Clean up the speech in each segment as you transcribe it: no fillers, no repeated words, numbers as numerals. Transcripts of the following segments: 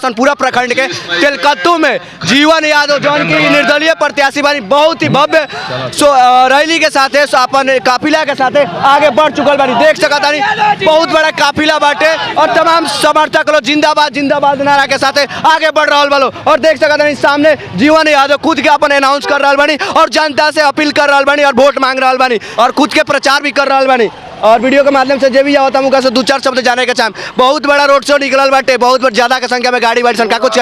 प्रशासन पूरा प्रखंड के तेलकत्तू में जीवन यादव जौन की निर्दलीय प्रत्याशी बानी बहुत ही भव्य रैली के साथ अपन काफिला के साथ आगे बढ़ चुकल बानी। देख सकता नहीं बहुत बड़ा काफिला बाटे और तमाम समर्थक लोग जिंदाबाद जिंदाबाद नारा के साथ आगे बढ़ रहा बालो। और देख सकता नहीं सामने जीवन यादव खुद के अपन अनाउंस कर रहा बानी और जनता से अपील कर रहा बानी और वोट मांग रहा बानी और खुद के प्रचार भी कर रहा बानी। और वीडियो के माध्यम से जो भी आवता मुका से 2-4 शब्द जाने के चाहे बहुत बड़ा रोड शो निकलल बाटे, बहुत ज्यादा के संख्या में गाड़ी बाड़ी संख्या कुछ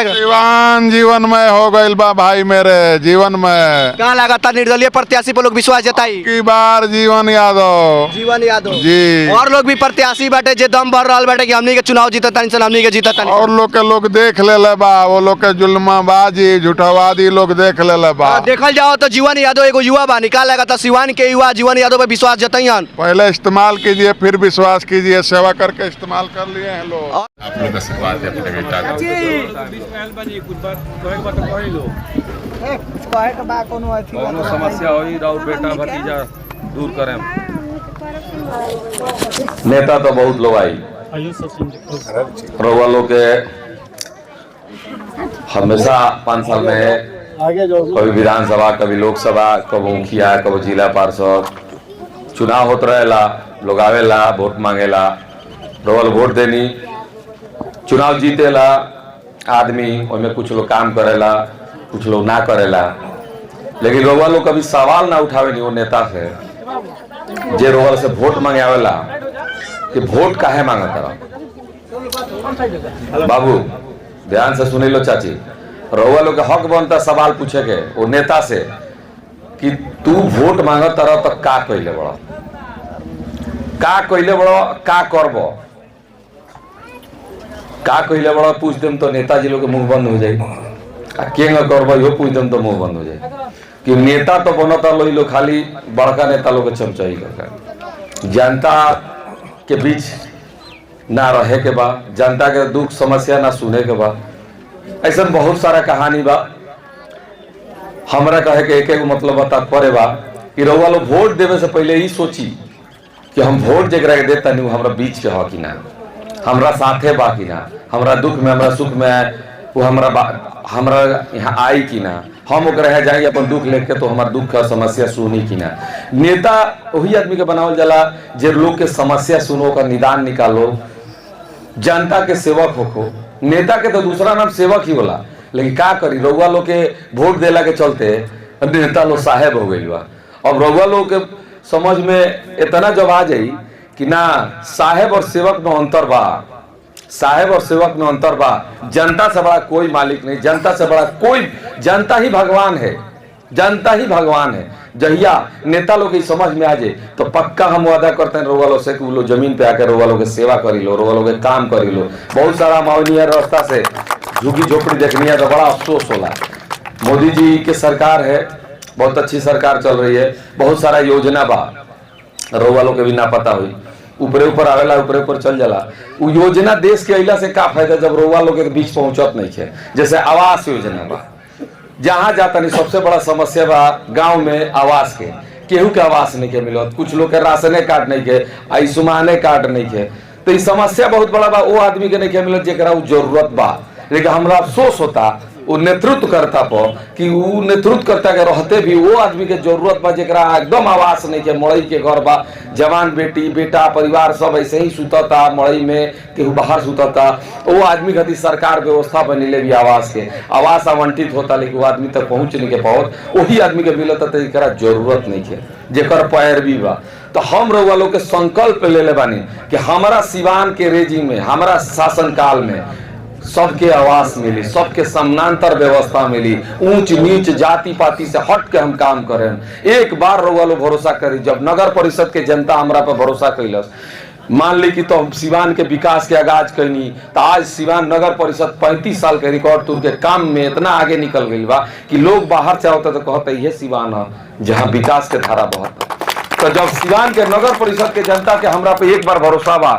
जीवन में हो गइल बा भाई मेरे जीवन में कहाँ लगाता निर्दलीय प्रत्याशी पर लोग विश्वास जताई की बार जीवन यादव जी और लोग भी प्रत्याशी बाटे जे दम भर रहा बाटे कि हमनी के चुनाव जीतता हमनी के जीतता और लोग के लोग देख ले बा वो लोग के जुल्माबाजी झूठावादी लोग देख ले बा। देखल जाओ तो जीवन यादव एगो युवा बा, निकाल लगाता सिवान के युवा जीवन यादव पे विश्वास जताइयन। पहले इस्तेमाल कीजिए फिर विश्वास कीजिए, सेवा करके इस्तेमाल कर लिए हैं लोग। आप लोग आशीर्वाद अपने बेटा को समस्या होई और बेटा भतीजा दूर करें। नेता तो बहुत लोग आई रउआ लोग के हमेशा 5 साल में कभी विधानसभा कभी लोकसभा कभी मुखिया कभी जिला पार्षद चुनाव होत रहेला, लोग आवेला वोट मांगेला, रउआ लोग वोट देनी, चुनाव जीतेला आदमी उनमें कुछ लोग काम करेला कुछ लोग ना करेला, लेकिन रउआ लोग कभी सवाल ना उठावे नहीं वो नेता से जे रउआ से वोट मांगे आवेला कि वोट काहे मांगत रहा। बाबू ध्यान से सुनी लो चाची, रउआ लोग के हक बनता सवाल पूछे के वो नेता से कि तू वोट मांगत रह तो का कइले बड़ा, का कइले बड़ा, का करबो, का कइले बड़ा पूछ देम तो नेताजी लोग के मुंह बंद हो जाए, केंग करबो यो पूछ देम तो मुंह बंद हो जाए। कि नेता तो बनता लोग खाली बड़का नेता लोग के चमचाई करके जनता के बीच ना रहे के बा, जनता के दुख समस्या ना सुने के बा, ऐसा बहुत सारा कहानी बा। हमरा कहे के एक मतलब तात्पर्य बा कि रउआ लोग वोट देवे से पहले ही सोची कि हम वोट जगह के देता नहीं हमरा बीच के हो कि ना, हमरा साथे बा कि ना, हमरा दुख में हमरा सुख में वो हमरा यहाँ आई कि ना, हम ओकरा जाए अपन दुख लेके तो हमार दुख का समस्या सुनी कि ना। नेता वही आदमी के बनावल जाला जे लोग के समस्या सुनो का निदान निकालो, जनता के सेवक होको। नेता के तो दूसरा नाम सेवक ही होला, लेकिन का करी रउआ लोग के वोट देला के चलते नेता लोग साहेब हो गई बा। अब रउआ लोग के समझ में इतना जब आ जाई कि ना साहेब और सेवक में अंतर बा, साहेब और सेवक में अंतर बा, जनता से बड़ा कोई मालिक नहीं, जनता से बड़ा कोई, जनता ही भगवान है, जनता ही भगवान है। जहिया नेता लोग की समझ में आ जाए तो पक्का हम वादा करते हैं रउआ लोग से कि वो लोग जमीन पे आकर रउआ लोग के सेवा करी लो, रउआ लोग के काम करी लो। बहुत सारा माननीय रास्ता से झुकी झोपड़ी देखनी है तो बड़ा अफसोस होला। मोदी जी की सरकार है, बहुत अच्छी सरकार चल रही है, बहुत सारा योजना बा, रउआ लोग के भी ना पता हुई, ऊपरे ऊपर आवेला ऊपरे ऊपर चल जाला। वो योजना देश के अइला से का फायदा जब रउआ लोग के बीच पहुंचत नहीं है। जैसे आवास योजना बा, जहां जाता नहीं सबसे बड़ा समस्या बा गांव में आवास के, केहू के आवास नहीं के मिलत, कुछ लोग के राशने कार्ड नहीं के, आयुष्माने कार्ड नहीं के, तो ये समस्या बहुत बड़ा बा। वो आदमी के नहीं के मिलत जेकरा जरूरत बा, लेकिन हमरा अफसोस होता वो नेतृत्व करता पर कि वो नेतृत्व करता के रहते भी वो आदमी के जरूरत बा जेकरा एकदम आवास नहीं के, मड़ई के घर बा, जवान बेटी बेटा परिवार सब ऐसे ही सुतता मड़ई में, केहू बाहर सुतता, वो आदमी खातिर सरकार व्यवस्था बनिले भी आवास के, आवास आवंटित होता लेकिन वो आदमी तक पहुंच नहीं के पावत, वही आदमी के मिलता तो एकरा जरूरत नहीं के जेकर पैरवी बा। तो हम रउआ लोग के संकल्प ले ले बानी कि हमारा सिवान के रेजिम में, हमारा शासन काल में सबके आवास मिली, सबके समानांतर व्यवस्था मिली, ऊंच नीच जाति पाति से हट के हम काम करें। एक बार रउआ लोग भरोसा करी, जब नगर परिषद के जनता हमरा पर भरोसा कैलस, मान ली कि तो सिवान के विकास के आगाज कैनी, तो आज सिवान नगर परिषद 35 साल के रिकॉर्ड तोड़ के काम में इतना आगे निकल गई बा कि लोग बाहर से आवता तो कहते ये सिवान है जहाँ विकास के धारा बहता। तो जब सिवान के नगर परिषद के जनता के हमरा पे एक बार भरोसा बा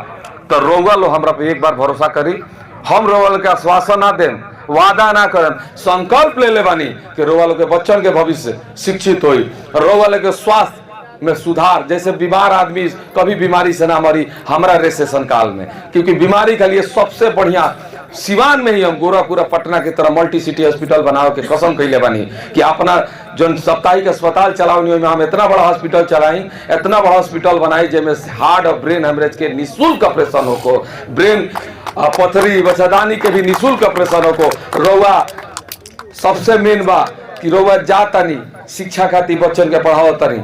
तो रउआ लोग हमरा पे एक बार भरोसा करी। हम रउआ के आश्वासन ना दें, वादा ना करें, संकल्प ले ले बानी कि रउआ के बच्चन के भविष्य शिक्षित होई, रउआ के स्वास्थ्य में सुधार, जैसे बीमार आदमी कभी बीमारी से ना मरी हमरा रेसेशन काल में, क्योंकि बीमारी के लिए सबसे बढ़िया सिवान में ही हम गोरखपुर पटना की तरह मल्टी सिटी हॉस्पिटल बनाओ के कसम कैले बानी कि अपना जो साप्ताहिक अस्पताल चलाओ में हम इतना बड़ा हॉस्पिटल चलाई, इतना बड़ा हॉस्पिटल बनाई जिसमें हार्ट और ब्रेन हेमरेज के निःशुल्क ऑपरेशन हो को, ब्रेन पथरी बच्चादानी के भी निःशुल्क ऑपरेशन हो को। रउआ सबसे मेन बा कि रउआ जा तनी शिक्षा खातिर बच्चन के पढ़ाओ तनी।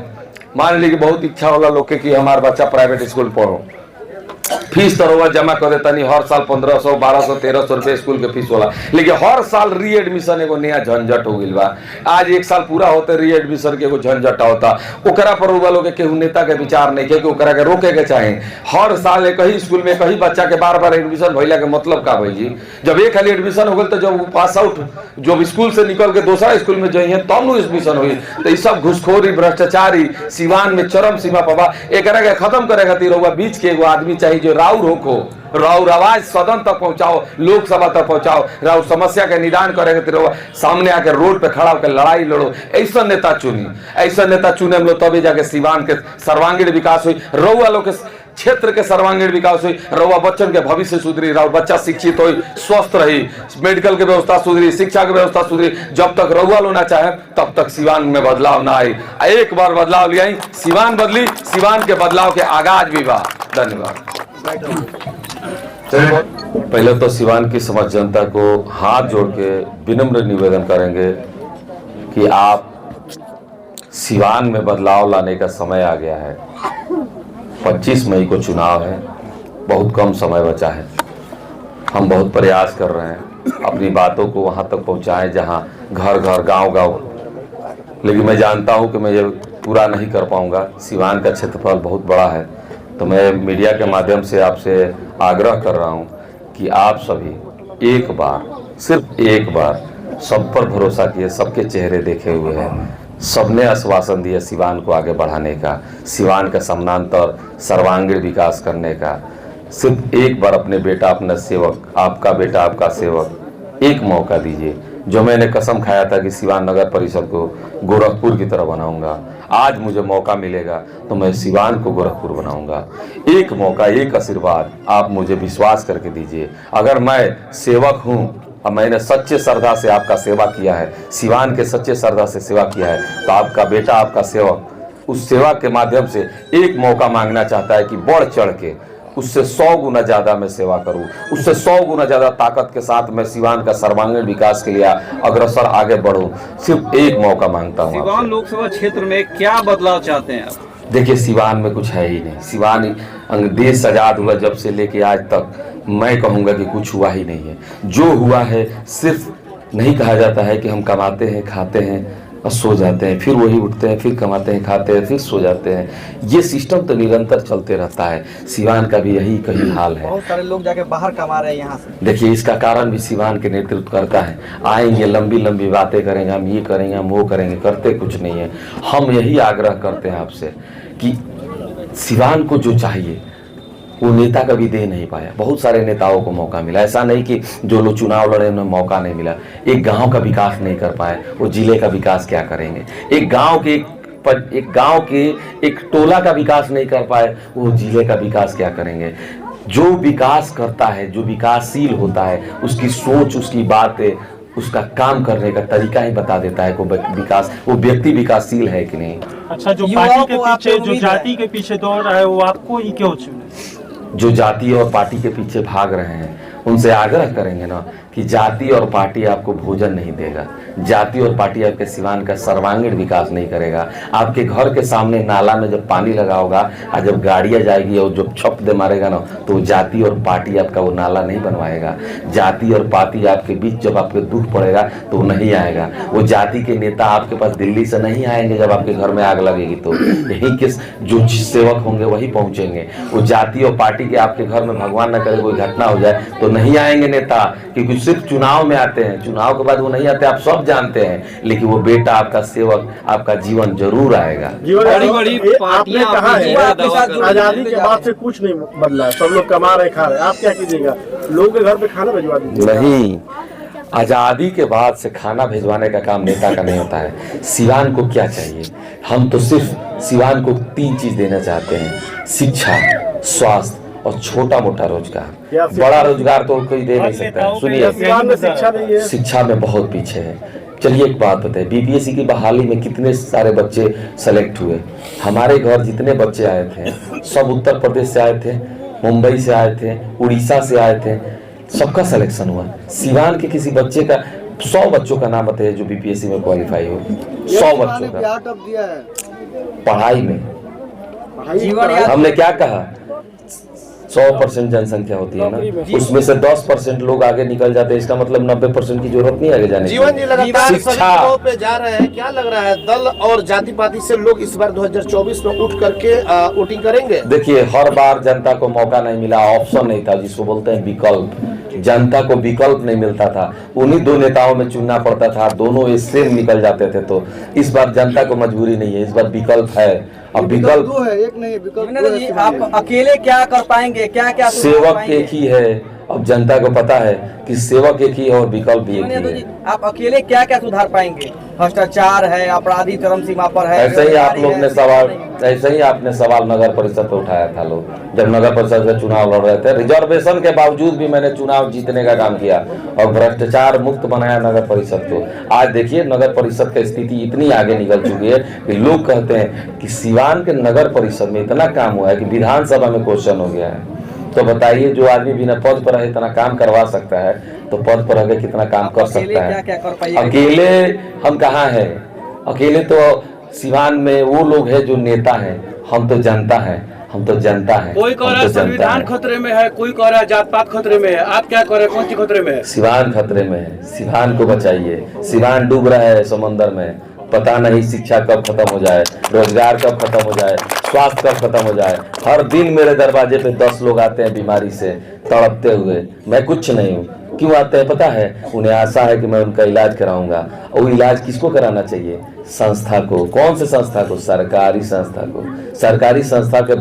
मान ली कि बहुत इच्छा होला लोग के कि हमार बच्चा प्राइवेट स्कूल पढ़ो, फीस तो रउआ जमा कर देता नहीं, हर साल 1500 1200 1300 रुपए स्कूल के फीस होला, लेकिन हर साल री एडमिशन एगो नया झंझट हो गइल बा। आज 1 साल पूरा होते री एडमिशन के एगो झंझट होता, ओकरा पर रउआ लोग के केहू नेता के विचार नहीं के कि ओकरा के रोके के चाहे। हर साल एक ही स्कूल में कहीं बच्चा के बार-बार एडमिशन भइला के मतलब का भाई जी? जब एक खाली एडमिशन हो गइल तो जब पास आउट जो स्कूल से निकल के दूसरा स्कूल में जाइए तब नु एडमिशन हुई। तो ये सब घुसखोरी भ्रष्टाचारी सिवान में चरम सीमा पर बा। एकरा के खत्म करे खातिर रउआ बीच के एगो आदमी चाहिए जो राउर होको, राउर आवाज सदन तक पहुंचाओ, लोकसभा तक पहुंचाओ, राउर समस्या के निदान करे खातिर सामने आके रोड पे खड़ा होकर लड़ाई लड़ो। ऐसा नेता चुनी, ऐसा नेता चुने हम लोग तभी जाके सिवान के सर्वांगीण विकास हुई, रउआ लोग के क्षेत्र के सर्वांगीण विकास हुई, रउआ बच्चन के भविष्य सुधरी, राउर बच्चा शिक्षित हुई, स्वस्थ रही, मेडिकल के व्यवस्था सुधरी, शिक्षा की व्यवस्था सुधरी। जब तक रउआ लो ना चाहे तब तक सिवान में बदलाव ना आई। एक बार बदलाव ले आई, सिवान बदली, सिवान के बदलाव के आगाज भी बा। धन्यवाद। पहले तो सिवान की समस्त जनता को हाथ जोड़ के विनम्र निवेदन करेंगे कि आप सिवान में बदलाव लाने का समय आ गया है। 25 मई को चुनाव है, बहुत कम समय बचा है। हम बहुत प्रयास कर रहे हैं अपनी बातों को वहां तक पहुंचाएं जहां घर घर गांव गांव, लेकिन मैं जानता हूं कि मैं ये पूरा नहीं कर पाऊंगा। सिवान का क्षेत्रफल बहुत बड़ा है, तो मैं मीडिया के माध्यम से आपसे आग्रह कर रहा हूं कि आप सभी एक बार, सिर्फ एक बार सब पर भरोसा किए, सबके चेहरे देखे हुए हैं, सबने आश्वासन दिया सिवान को आगे बढ़ाने का, सिवान का समानांतर सर्वांगीण विकास करने का। सिर्फ एक बार अपने बेटा, अपना सेवक, आपका बेटा आपका सेवक, एक मौका दीजिए। जो मैंने कसम खाया था कि सिवान नगर परिषद को गोरखपुर की तरह बनाऊंगा, आज मुझे मौका मिलेगा तो मैं सिवान को गोरखपुर बनाऊंगा। एक मौका, एक आशीर्वाद आप मुझे विश्वास करके दीजिए। अगर मैं सेवक हूं और मैंने सच्चे श्रद्धा से आपका सेवा किया है, सिवान के सच्चे श्रद्धा से सेवा किया है, तो आपका बेटा, आपका सेवक उस सेवा के माध्यम से एक मौका मांगना चाहता है कि बढ़ चढ़ के उससे 100 गुना ज्यादा मैं सेवा करूं, उससे 100 गुना ज्यादा ताकत के साथ मैं सिवान का सर्वांगीण विकास के लिए अग्रसर आगे बढ़ूं। सिर्फ एक मौका मांगता हूं। सिवान लोकसभा क्षेत्र में क्या बदलाव चाहते हैं आप? देखिए, सिवान में कुछ है ही नहीं। सिवान देश आजाद हुआ जब से लेके आज तक मैं कहूँगा कि कुछ हुआ ही नहीं है। जो हुआ है सिर्फ, नहीं कहा जाता है कि हम कमाते हैं, खाते हैं और सो जाते हैं, फिर वही उठते हैं, फिर कमाते हैं, खाते हैं, फिर सो जाते हैं। ये सिस्टम तो निरंतर चलते रहता है। सिवान का भी यही कहीं हाल है। बहुत सारे लोग जाके बाहर कमा रहे हैं यहाँ से। देखिए, इसका कारण भी सिवान के नेतृत्व करता है। आएंगे, लंबी लंबी बातें करेंगे, हम ये करेंगे, हम वो करेंगे, करते कुछ नहीं है। हम यही आग्रह करते हैं आपसे कि सिवान को जो चाहिए वो नेता कभी दे नहीं पाया। बहुत सारे नेताओं को मौका मिला, ऐसा नहीं कि जो लोग चुनाव लड़े उन्हें मौका नहीं मिला। एक गांव का विकास नहीं कर पाए, वो जिले का विकास क्या करेंगे? एक गांव के एक टोला का विकास नहीं कर पाए, वो जिले का विकास क्या करेंगे? जो विकास करता है, जो विकासशील होता है, उसकी सोच, उसकी बातें, उसका काम करने का तरीका ही बता देता है वो व्यक्ति विकासशील है कि नहीं। अच्छा, जो पार्टी के पीछे, जो जाति के पीछे दौड़ रहा है, वो आपको ही क्यों चुने? जो जाति और पार्टी के पीछे भाग रहे हैं उनसे आग्रह करेंगे ना कि जाति और पार्टी आपको भोजन नहीं देगा, जाति और पार्टी आपके सिवान का सर्वांगीण विकास नहीं करेगा। आपके घर के सामने नाला में जब पानी लगा होगा और जब गाड़ियां जाएगी और जब छप दे मारेगा ना, तो वो जाति और पार्टी आपका वो नाला नहीं बनवाएगा। जाति और पार्टी आपके बीच जब आपके दुख पड़ेगा तो वो नहीं आएगा। वो जाति के नेता आपके पास दिल्ली से नहीं आएंगे जब आपके घर में आग लगेगी, तो यही किस जो सेवक होंगे वही पहुंचेंगे। वो जाति और पार्टी के आपके घर में भगवान न करे कोई घटना हो जाए तो नहीं आएंगे नेता, क्योंकि सिर्फ चुनाव में आते हैं, चुनाव के बाद वो नहीं आते, आप सब जानते हैं। लेकिन वो बेटा, आपका सेवक, आपका जीवन जरूर आएगा। आपने कहा है आजादी के बाद से कुछ नहीं बदला, सब लोग कमा रहे, खा रहे, आप क्या कीजिएगा? लोगों के घर पे खाना भिजवा दीजिए। नहीं, आजादी के बाद से खाना भिजवाने का काम नेता का नहीं होता है। सिवान को क्या चाहिए? हम तो सिर्फ सिवान को 3 चीज देना चाहते हैं: शिक्षा, स्वास्थ्य और छोटा मोटा रोजगार। या बड़ा रोजगार तो कोई दे नहीं सकता है। सुनिए, सीवान में शिक्षा नहीं है। शिक्षा में बहुत पीछे है। चलिए एक बात बताए, बीपीएससी की बहाली में कितने सारे बच्चे सेलेक्ट हुए। हमारे घर जितने बच्चे आए थे सब उत्तर प्रदेश से आए थे, मुंबई से आए थे, उड़ीसा से आए थे, सबका सिलेक्शन हुआ। सिवान के किसी बच्चे का 100 बच्चों का नाम बताइए जो बीपीएससी में क्वालिफाई हो। 100 बच्चों का। कब दिया है पढ़ाई में हमने क्या कहा, 100% जनसंख्या होती है ना, उसमें से 10% लोग आगे निकल जाते हैं, इसका मतलब 90% की जरूरत नहीं आगे जाने की। जीवन जी लगातार सभी शिक्षा जगहों पे जा रहे हैं, क्या लग रहा है दल और जाति पाति से लोग इस बार 2024 में उठ करके वोटिंग करेंगे? देखिए, हर बार जनता को मौका नहीं मिला, ऑप्शन नहीं था, जिसको बोलते हैं विकल्प। जनता को विकल्प नहीं मिलता था, उन्हीं दो नेताओं में चुनना पड़ता था, दोनों एक सेम निकल जाते थे। तो इस बार जनता को मजबूरी नहीं है, इस बार विकल्प है। अब विकल्प दो है, एक नहीं, विकल्प दो है। आप अकेले क्या कर पाएंगे, क्या क्या सेवक एक ही है। अब जनता को पता है कि सेवक एक ही है और विकल्प भी एक ही है। आप अकेले क्या क्या सुधार पाएंगे? भ्रष्टाचार है, अपराधी चरम सीमा पर है। ऐसे ही आप लोग ने सवाल, ऐसे ही आपने सवाल नगर परिषद पे उठाया था। लोग जब नगर परिषद का चुनाव लड़ रहे थे, रिजर्वेशन के बावजूद भी मैंने चुनाव जीतने का काम किया और भ्रष्टाचार मुक्त बनाया नगर परिषद को। आज देखिए नगर परिषद की स्थिति इतनी आगे निकल चुकी है कि लोग कहते हैं कि सिवान के नगर परिषद में इतना काम हुआ है कि विधानसभा में क्वेश्चन हो गया है। तो बताइए, जो आदमी बिना पद पर है इतना काम करवा सकता है, तो पद पर आगे कितना काम कर सकता है? क्या कर पाइएगा? अकेले हम कहाँ हैं? अकेले तो सिवान में वो लोग हैं जो नेता हैं, हम तो जनता है, हम तो जनता है। कोई कह रहा है संविधान खतरे में है, कोई कह रहा है जात पात खतरे में है, आप क्या कह रहे हैं, कौन सी खतरे में है? सिवान खतरे में है, सिवान को बचाइए। सिवान डूब रहा है समंदर में, पता नहीं शिक्षा कब खत्म हो जाए, रोजगार कब खत्म हो जाए, स्वास्थ्य कब खत्म हो जाए। हर दिन मेरे दरवाजे पे 10 लोग आते हैं बीमारी से तड़पते हुए, मैं कुछ नहीं हूँ। क्यों आते हैं पता है? उन्हें आशा है कि मैं उनका इलाज कराऊंगा। और वो इलाज किसको कराना चाहिए? संस्था को। कौन से संस्था को? सरकारी संस्था को। सरकारी संस्था के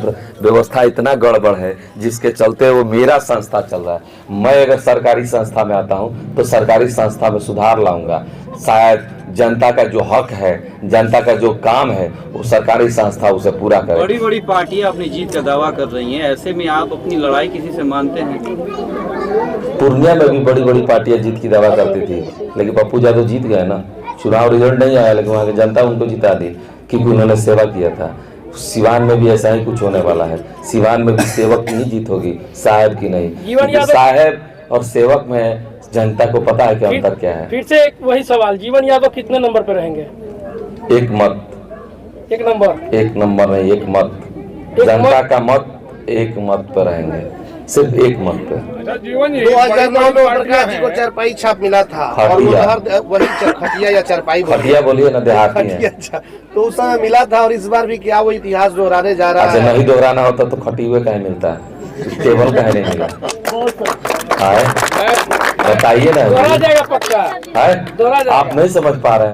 व्यवस्था इतना गड़बड़ है जिसके चलते वो मेरा संस्था चल रहा है। मैं अगर सरकारी संस्था में आता हूँ तो सरकारी संस्था में सुधार लाऊंगा। शायद जनता का जो हक है, जनता का जो काम है, वो सरकारी संस्था उसे पूरा करे। बड़ी बड़ी पार्टियां अपनी जीत का दावा कर रही हैं, ऐसे में आप अपनी लड़ाई किसी से मानते हैं? पूर्णिया में भी बड़ी बड़ी पार्टियां जीत की दावा करती थी, लेकिन पप्पू यादव जीत गए ना। चुनाव रिजल्ट नहीं आया, लेकिन वहाँ की जनता उनको जिता दी क्योंकि उन्होंने सेवा किया था। सिवान में भी ऐसा ही कुछ होने वाला है। सिवान में भी सेवक की ही जीत होगी, साहब की नहीं। साहब और सेवक में जनता को पता है कि अंतर क्या है। फिर से वही सवाल, जीवन यादव कितने नंबर पे रहेंगे? एक मत, एक नंबर, एक नंबर नहीं, एक मत। जनता का मत एक मत पर रहेंगे, सिर्फ एक मत पे। 2009 में प्रकाश जी को चारपाई छाप मिला था और उधर वही खटिया या चारपाई खटिया बोलिए ना, देहाती है। अच्छा, तो उस समय मिला था और इस बार भी क्या वो इतिहास दोहराने जा रहा है? नहीं दोहराना होता तो खटी हुए कहीं मिलता है, टेबल कहीं नहीं मिला। बताइए ना, दोहरा जाएगा पक्का, आप नहीं समझ पा रहे हैं।